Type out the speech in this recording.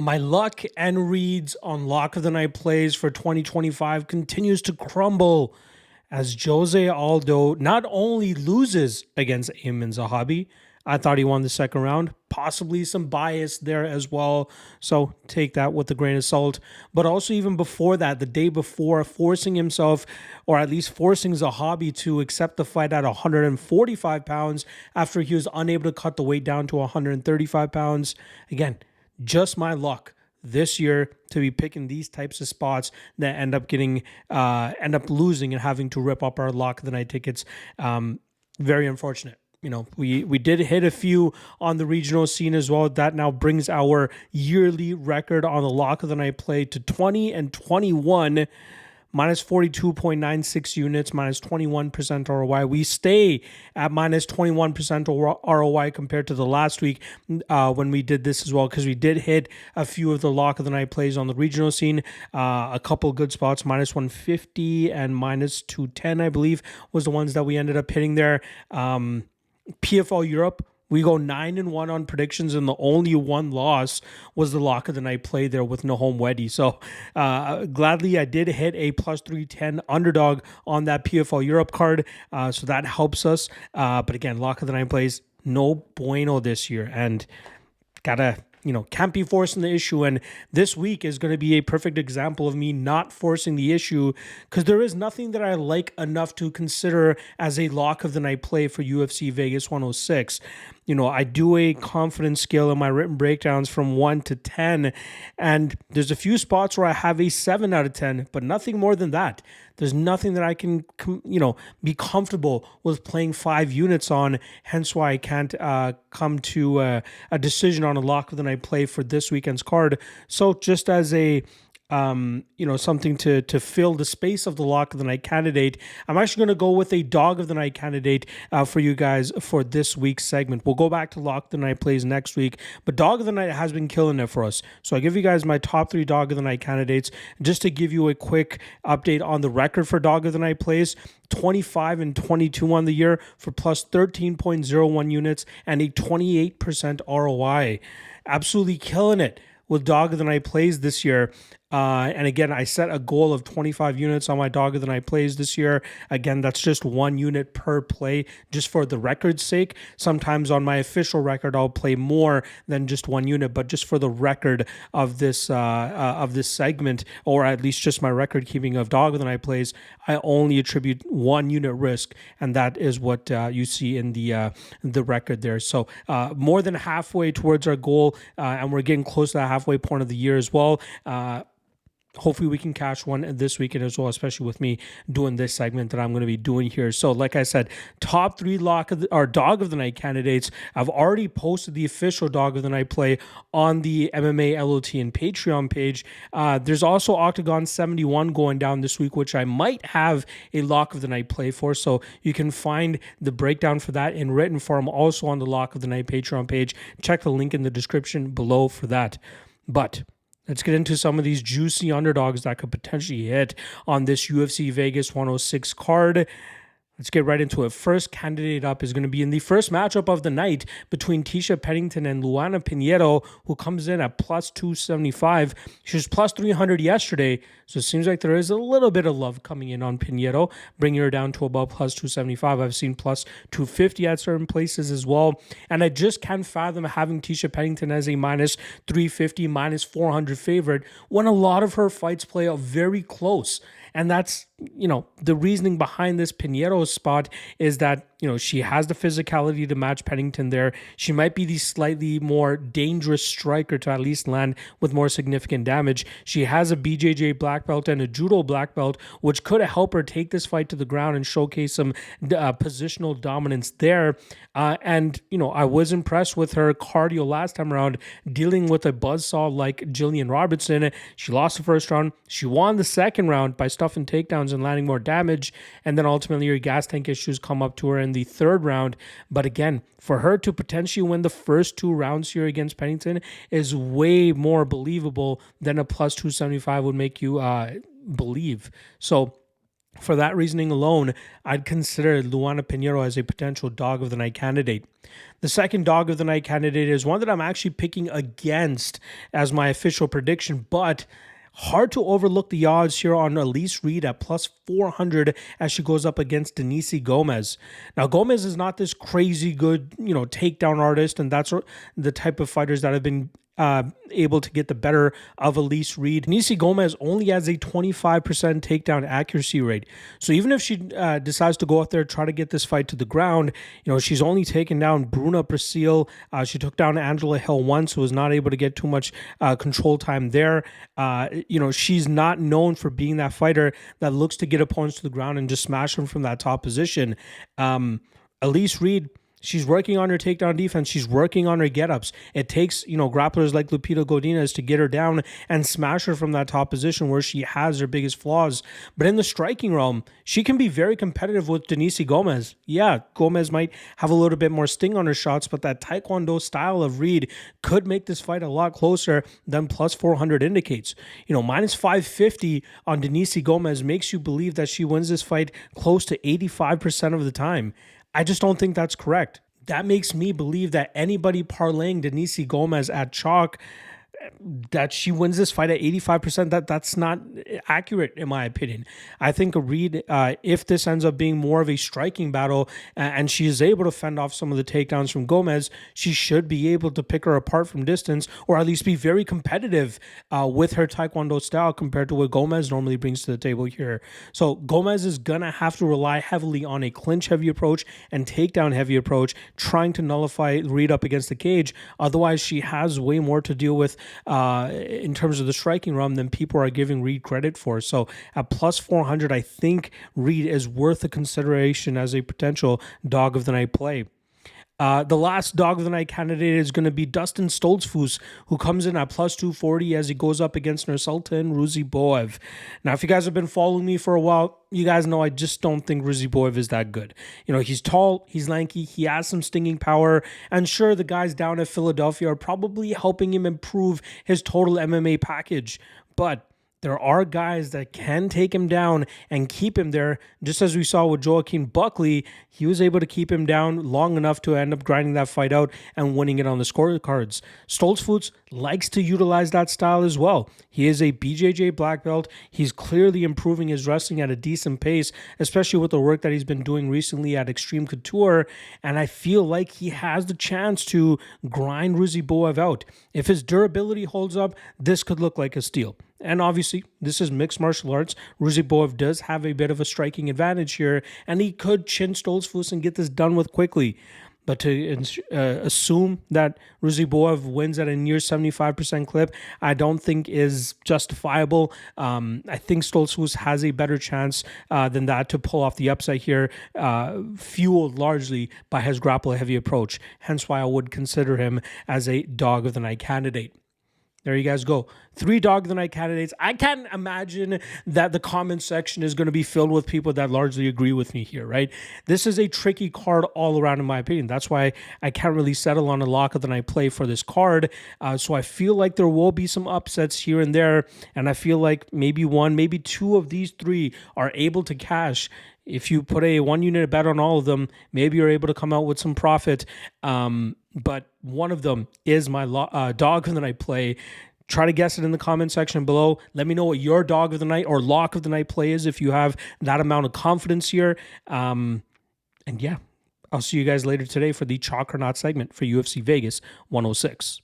My luck and reads on Lock of the Night plays for 2025 continues to crumble as Jose Aldo not only loses against Ayman Zahabi. I thought he won the second round, possibly some bias there as well. So take that with a grain of salt. But also, even before that, the day before, forcing himself, or at least forcing Zahabi to accept the fight at 145 pounds after he was unable to cut the weight down to 135 pounds. Again, just my luck this year to be picking these types of spots that end up losing and having to rip up our Lock of the Night tickets. Very unfortunate. We did hit a few on the regional scene as well. That now brings our yearly record on the Lock of the Night play to 20-21. Minus 42.96 units, minus 21% ROI. We stay at minus 21% ROI compared to the last week when we did this as well, because we did hit a few of the Lock of the Night plays on the regional scene. A couple good spots, minus 150 and minus 210, I believe, was the ones that we ended up hitting there. PFL Europe, we go 9-1 on predictions, and the only one loss was the Lock of the Night play there with Nahom Wedi. So gladly, I did hit a plus 310 underdog on that PFL Europe card, so that helps us. But again, Lock of the Night plays no bueno this year, and can't be forcing the issue. And this week is going to be a perfect example of me not forcing the issue, because there is nothing that I like enough to consider as a Lock of the Night play for UFC Vegas 106. I do a confidence scale in my written breakdowns from 1 to 10, and there's a few spots where I have a 7 out of 10, but nothing more than that. There's nothing that I can, be comfortable with playing 5 units on, hence why I can't come to a decision on a Lock of the Night play for this weekend's card. So just as a something to fill the space of the Lock of the Night candidate, I'm actually going to go with a Dog of the Night candidate for you guys for this week's segment. We'll go back to Lock of the Night plays next week, but Dog of the Night has been killing it for us. So I give you guys my top 3 Dog of the Night candidates. Just to give you a quick update on the record for Dog of the Night plays: 25-22 on the year for plus 13.01 units and a 28% ROI. Absolutely killing it with Dog of the Night plays this year. And again, I set a goal of 25 units on my Dog of the Night plays this year. Again, that's just 1 unit per play, just for the record's sake. Sometimes on my official record, I'll play more than just 1 unit, but just for the record of this segment, or at least just my record keeping of Dog of the Night plays, I only attribute 1 unit risk, and that is what you see in the record there. So more than halfway towards our goal, and we're getting close to the halfway point of the year as well. Hopefully we can cash one this weekend as well, especially with me doing this segment that I'm going to be doing here. So like I said, top 3 Dog of the Night candidates. I've already posted the official Dog of the Night play on the MMA LOTN Patreon page. There's also OKTAGON 71 going down this week, which I might have a Lock of the Night play for. So you can find the breakdown for that in written form also on the Lock of the Night Patreon page. Check the link in the description below for that. But let's get into some of these juicy underdogs that could potentially hit on this UFC Vegas 106 card. Let's get right into it. First candidate up is going to be in the first matchup of the night between Tisha Pennington and Luana Pinheiro, who comes in at plus 275. She was plus 300 yesterday, so it seems like there is a little bit of love coming in on Pinheiro, bringing her down to about plus 275. I've seen plus 250 at certain places as well, and I just can't fathom having Tisha Pennington as a minus 350, minus 400 favorite when a lot of her fights play out very close. And that's, the reasoning behind this Pinheiro spot is that, she has the physicality to match Pennington there. She might be the slightly more dangerous striker to at least land with more significant damage. She has a BJJ black belt and a judo black belt, which could help her take this fight to the ground and showcase some positional dominance there. And I was impressed with her cardio last time around, dealing with a buzzsaw like Jillian Robertson. She lost the first round. She won the second round by stuffing takedowns and landing more damage. And then ultimately her gas tank issues come up to her in the third round. But again, for her to potentially win the first 2 rounds here against Pennington is way more believable than a plus 275 would make you believe. So For that reasoning alone, I'd consider Luana Pinheiro as a potential dog of the night candidate. The second dog of the night candidate is one that I'm actually picking against as my official prediction, but hard to overlook the odds here on Elise Reed at plus 400 as she goes up against Denise Gomez. Now, Gomez is not this crazy good, takedown artist, and that's the type of fighters that have been able to get the better of Elise Reed. Denise Gomez only has a 25% takedown accuracy rate. So even if she decides to go out there, try to get this fight to the ground, she's only taken down Bruna Brasil. She took down Angela Hill once, so was not able to get too much control time there. She's not known for being that fighter that looks to get opponents to the ground and just smash them from that top position. Elise Reed, she's working on her takedown defense. She's working on her get-ups. It takes, grapplers like Lupita Godinez to get her down and smash her from that top position where she has her biggest flaws. But in the striking realm, she can be very competitive with Denise Gomez. Yeah, Gomez might have a little bit more sting on her shots, but that Taekwondo style of Reed could make this fight a lot closer than plus 400 indicates. Minus 550 on Denise Gomez makes you believe that she wins this fight close to 85% of the time. I just don't think that's correct. That makes me believe that anybody parlaying Denise Gomez at chalk, that she wins this fight at 85%, that's not accurate in my opinion. I think Reed, if this ends up being more of a striking battle and she is able to fend off some of the takedowns from Gomez, she should be able to pick her apart from distance, or at least be very competitive with her Taekwondo style compared to what Gomez normally brings to the table here. So Gomez is going to have to rely heavily on a clinch heavy approach and takedown heavy approach, trying to nullify Reed up against the cage. Otherwise, she has way more to deal with in terms of the striking realm than people are giving Reed credit for. So at plus 400, I think Reed is worth a consideration as a potential dog of the night play. The last dog of the night candidate is going to be Dustin Stoltzfus, who comes in at plus 240 as he goes up against Nursultan Ruziboev. Now, if you guys have been following me for a while, you guys know I just don't think Ruziboev is that good. He's tall, he's lanky, he has some stinging power, and sure, the guys down at Philadelphia are probably helping him improve his total MMA package, but there are guys that can take him down and keep him there. Just as we saw with Joaquin Buckley, he was able to keep him down long enough to end up grinding that fight out and winning it on the scorecards. Stoltzfus likes to utilize that style as well. He is a BJJ black belt. He's clearly improving his wrestling at a decent pace, especially with the work that he's been doing recently at Extreme Couture. And I feel like he has the chance to grind Ruziboev out. If his durability holds up, this could look like a steal. And obviously, this is mixed martial arts. Ruziboev does have a bit of a striking advantage here, and he could chin Stoltzfus and get this done with quickly. But to assume that Ruziboev wins at a near 75% clip, I don't think is justifiable. I think Stoltzfus has a better chance than that to pull off the upset here, fueled largely by his grapple-heavy approach. Hence why I would consider him as a dog of the night candidate. There you guys go. 3 dog of the night candidates. I can't imagine that the comment section is going to be filled with people that largely agree with me here, right? This is a tricky card all around, in my opinion. That's why I can't really settle on a lock of the night play for this card. So I feel like there will be some upsets here and there, and I feel like maybe 1, maybe 2 of these 3 are able to cash. If you put a 1 unit bet on all of them, maybe you're able to come out with some profit. But one of them is my dog of the night play. Try to guess it in the comment section below. Let me know what your dog of the night or lock of the night play is if you have that amount of confidence here. And yeah, I'll see you guys later today for the Chalk or Not segment for UFC Vegas 106.